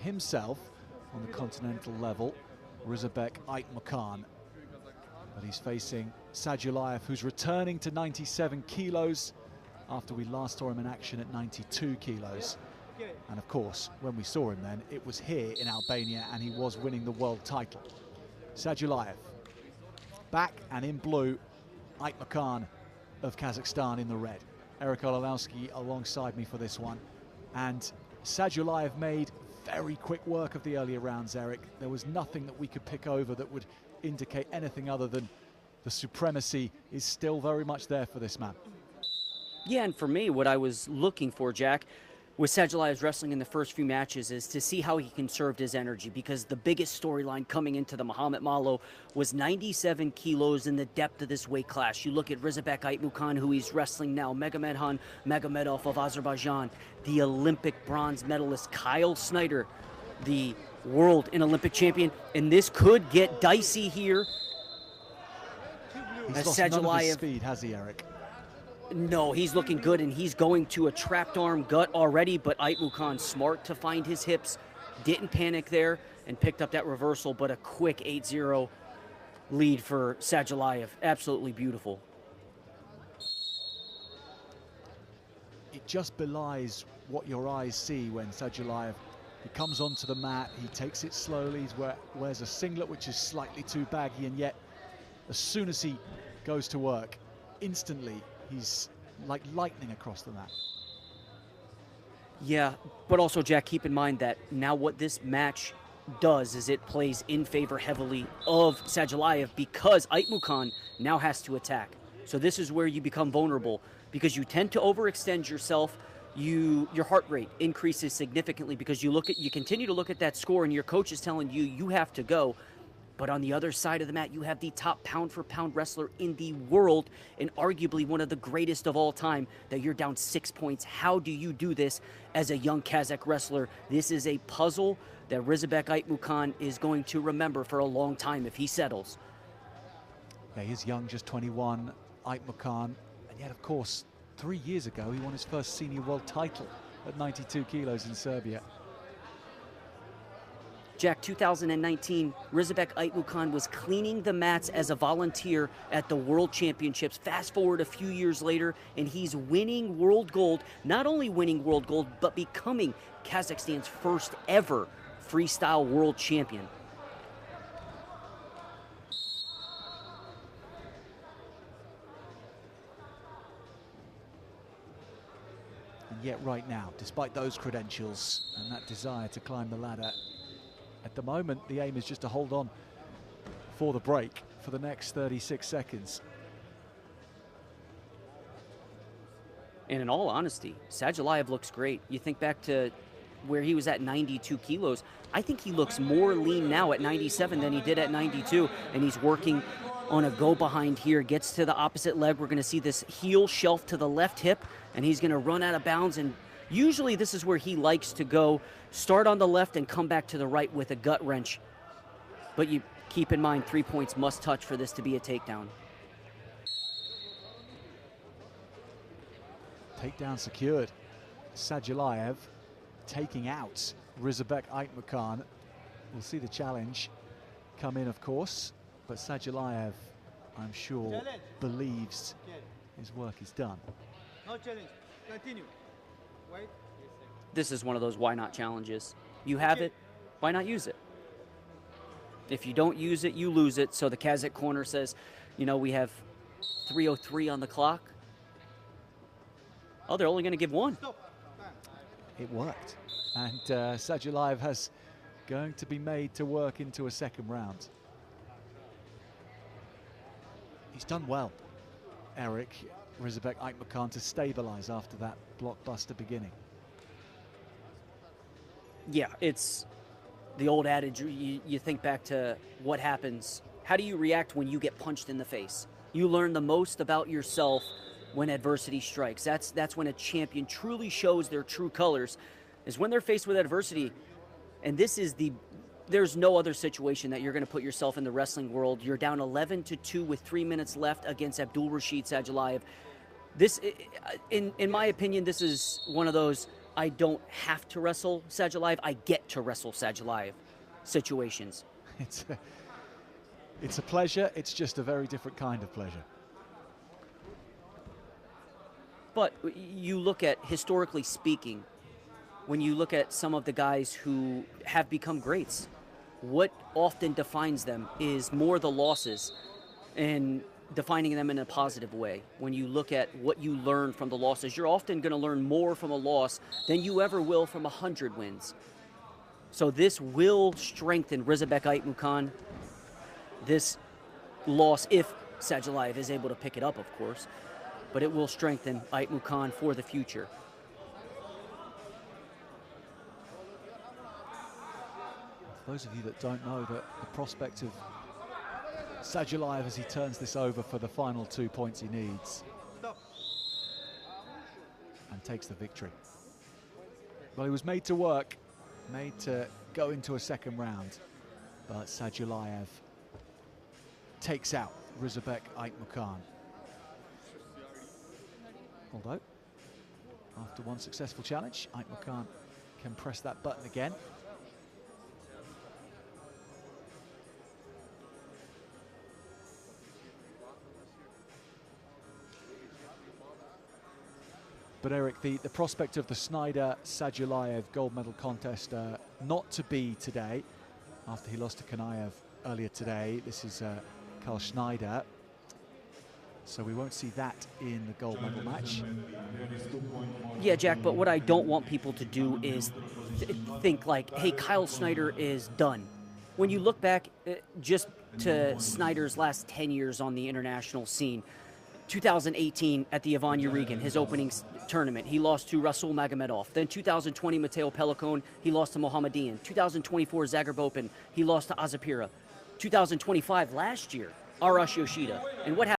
himself on the continental level, Rizabek AITMUKHAN. But he's facing SADULAEV, who's returning to 97 kilos after we last saw him in action at 92 kilos. And of course, when we saw him then, it was here in Albania and he was winning the world title. SADULAEV back and in blue, AITMUKHAN of Kazakhstan in the red. Eric Ololowski alongside me for this one. And SADULAEV made very quick work of the earlier rounds, Eric. There was nothing that we could pick over that would indicate anything other than the supremacy is still very much there for this man. Yeah, and for me, what I was looking for, Jack, with SADULAEV's wrestling in the first few matches is to see how he conserved his energy, because the biggest storyline coming into the Muhamet Malo was 97 kilos in the depth of this weight class. You look at Rizabek AITMUKHAN, who he's wrestling now, Magomedhan Magomedov of Azerbaijan, the Olympic bronze medalist Kyle Snyder, the world and Olympic champion, and this could get dicey here. He's lost none of his speed, has he, Eric? No, he's looking good, and he's going to a trapped arm gut already, but AITMUKHAN smart to find his hips, didn't panic there, and picked up that reversal, but a quick 8-0 lead for SADULAEV. Absolutely beautiful. It just belies what your eyes see when SADULAEV, he comes onto the mat, he takes it slowly, he wears a singlet which is slightly too baggy, and yet as soon as he goes to work, instantly he's like lightning across the mat. Yeah, but also, Jack, keep in mind that now what this match does is it plays in favor heavily of SADULAEV, because AITMUKHAN now has to attack. So this is where you become vulnerable, because you tend to overextend yourself. Your heart rate increases significantly because you continue to look at that score, and your coach is telling you you have to go. But on the other side of the mat, you have the top pound-for-pound wrestler in the world, and arguably one of the greatest of all time, that you're down 6 points. How do you do this as a young Kazakh wrestler? This is a puzzle that Rizabek AITMUKHAN is going to remember for a long time if he settles. Yeah, he's young, just 21, AITMUKHAN, and yet, of course, 3 years ago, he won his first senior world title at 92 kilos in Serbia. Jack, 2019, Rizabek AITMUKHAN was cleaning the mats as a volunteer at the World Championships. Fast forward a few years later, and he's winning world gold. Not only winning world gold, but becoming Kazakhstan's first ever freestyle world champion. And yet right now, despite those credentials and that desire to climb the ladder, at the moment, the aim is just to hold on for the break for the next 36 seconds. And in all honesty, SADULAEV looks great. You think back to where he was at 92 kilos. I think he looks more lean now at 97 than he did at 92, and he's working on a go behind here, gets to the opposite leg. We're going to see this heel shelf to the left hip, and he's going to run out of bounds, and usually this is where he likes to go, start on the left and come back to the right with a gut wrench. But you keep in mind, 3 points must touch for this to be a takedown. Takedown secured. SADULAEV taking out Rizabek AITMUKHAN. We'll see the challenge come in, of course, but SADULAEV, I'm sure, believes his work is done. No challenge. Continue. Wait. This is one of those why not challenges. You have it, why not use it? If you don't use it, you lose it. So the Kazakh corner says, you know, we have 3:03 on the clock. Oh, they're only going to give one. It worked. And SADULAEV has going to be made to work into a second round. He's done well, Eric, Rizabek AITMUKHAN, to stabilize after that blockbuster beginning. Yeah, it's the old adage. You think back to what happens. How do you react when you get punched in the face? You learn the most about yourself when adversity strikes. That's when a champion truly shows their true colors, is when they're faced with adversity. And this is there's no other situation that you're going to put yourself in the wrestling world. You're down 11-2 with 3 minutes left against Abdulrashid SADULAEV. This, in my opinion, this is one of those I don't have to wrestle SADULAEV, I get to wrestle SADULAEV situations. It's a pleasure, it's just a very different kind of pleasure. But you look at, historically speaking, when you look at some of the guys who have become greats, what often defines them is more the losses and defining them in a positive way. When you look at what you learn from the losses, you're often going to learn more from a loss than you ever will from 100 wins. So this will strengthen Rizabek AITMUKHAN. This loss, if SADULAEV is able to pick it up, of course, but it will strengthen AITMUKHAN for the future. For those of you that don't know, the prospect of SADULAEV as he turns this over for the final 2 points he needs and takes the victory. Well, he was made to work, made to go into a second round, but SADULAEV takes out Rizabek AITMUKHAN. Although, after one successful challenge, AITMUKHAN can press that button again. But Eric, the prospect of the Snyder-SADULAEV gold medal contest not to be today, after he lost to Kanaev earlier today. This is Carl Schneider. So we won't see that in the gold medal match. Yeah, Jack, but what I don't want people to do is think like, hey, Kyle Snyder is done. When you look back just to Snyder's last 10 years on the international scene, 2018 at the Ivan Urigan, his opening tournament, he lost to Rasul Magomedov. Then 2020, Mateo Pelicone, he lost to Mohammedian. 2024, Zagreb Open, he lost to Azapira. 2025, last year, Arash Yoshida. And what happened?